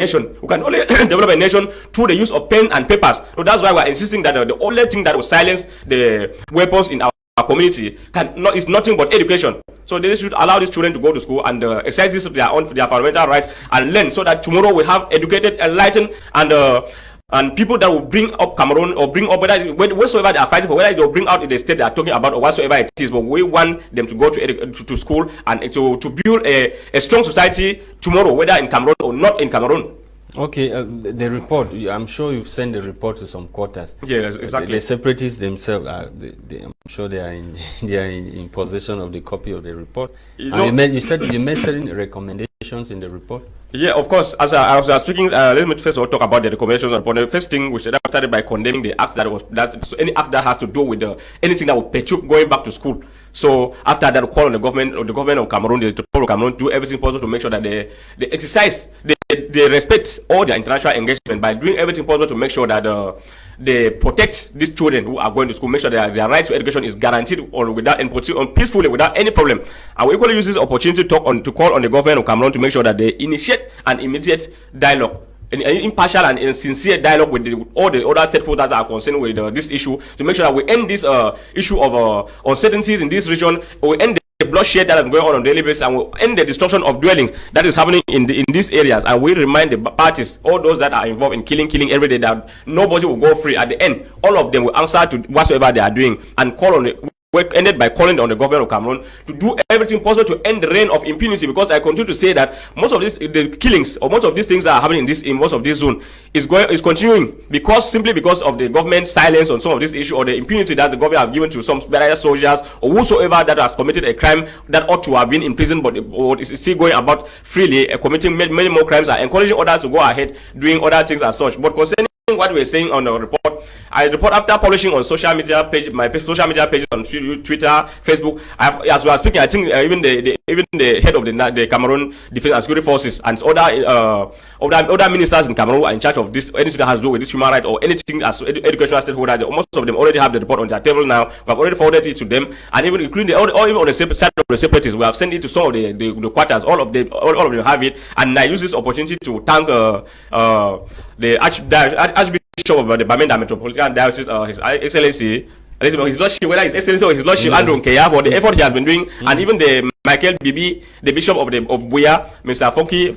nation. We can only develop a nation through the use of pen and papers. So that's why we're insisting that the only thing that will silence the weapons in our community is nothing but education. So they should allow these children to go to school and exercise their fundamental rights and learn, so that tomorrow we have educated, enlightened, and people that will bring up Cameroon, or bring up whatsoever they are fighting for, whether they will bring out in the state they are talking about or whatsoever it is. But we want them to go to school and to build a strong society tomorrow, whether in Cameroon or not in Cameroon. Okay, the report, I'm sure you've sent the report to some quarters. Yes, exactly. The separatists themselves, I'm sure they are in possession of the copy of the report. You said you made certain recommendations in the report. Yeah, of course. As I was speaking, let me first of all talk about the recommendations. The first thing, which started by condemning the act so any act that has to do with anything that will perturb going back to school. So after that, call on the government of Cameroon, the people of Cameroon, do everything possible to make sure that they exercise, they respect all their international engagement by doing everything possible to make sure that they protect these children who are going to school, make sure that their right to education is guaranteed and peacefully without any problem. And we equally use this opportunity to call on the government of Cameroon to make sure that they initiate an immediate dialogue, an impartial and sincere dialogue with all the other stakeholders that are concerned with this issue, to make sure that we end this issue of uncertainties in this region, we end the bloodshed that is going on a daily basis, and we end the destruction of dwellings that is happening in these areas. And we remind the parties, all those that are involved in killing every day, that nobody will go free. At the end, all of them will answer to whatsoever they are doing, and call on the ended by calling on the government of Cameroon to do everything possible to end the reign of impunity, because I continue to say that most of the killings or most of these things that are happening in most of this zone is continuing simply because of the government's silence on some of this issue, or the impunity that the government have given to some soldiers or whosoever that has committed a crime that ought to have been in prison but is still going about freely committing many more crimes, and encouraging others to go ahead doing other things as such. But concerning what we're saying on the report, after publishing on social media page, my social media pages on Twitter, Facebook, as we are speaking, I think even the head of the Cameroon Defense and Security Forces and other ministers in Cameroon are in charge of this, anything that has to do with this human right or anything as educational stakeholders. Most of them already have the report on their table now. We have already forwarded it to them, and even including even on the side of the separatists, we have sent it to some of the quarters. All of them have it, and I use this opportunity to thank the Archbishop of the Bamenda Metropolitan Diocese, His Excellency, His Lordship, whether His Excellency or His Lordship Andrew Nkeya, for the effort he has been doing, and even the Michael Bibi, the Bishop of Buya, Mr. Funky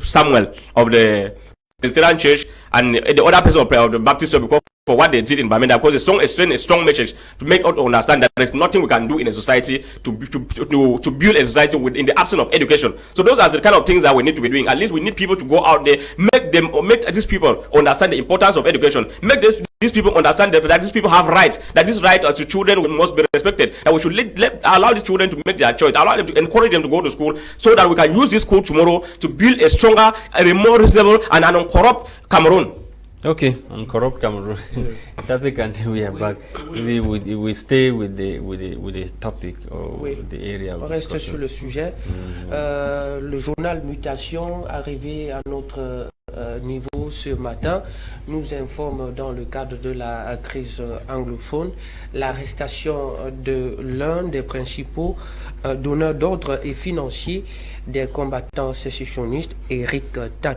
Samuel of the Lutheran Church, and the other person of the Baptist Church, for what they did in Bamenda, because a strong message to make us understand that there is nothing we can do in a society to build a society in the absence of education. So those are the kind of things that we need to be doing. At least we need people to go out there, make these people understand the importance of education, make these people understand that these people have rights, that this right to children must be respected, and we should allow these children to make their choice, allow them to encourage them to go to school, so that we can use this school tomorrow to build a stronger, a more reasonable, and an uncorrupt Cameroon. Okay, on corrupt Cameroon. Topic until we are back. Maybe we stay with the topic or the area. On reste sur le sujet. Le journal Mutation, arrivé à notre niveau ce matin, nous informe, dans le cadre de la crise anglophone, l'arrestation de l'un des principaux donneurs d'ordre et financiers des combattants sécessionnistes, Eric Tat.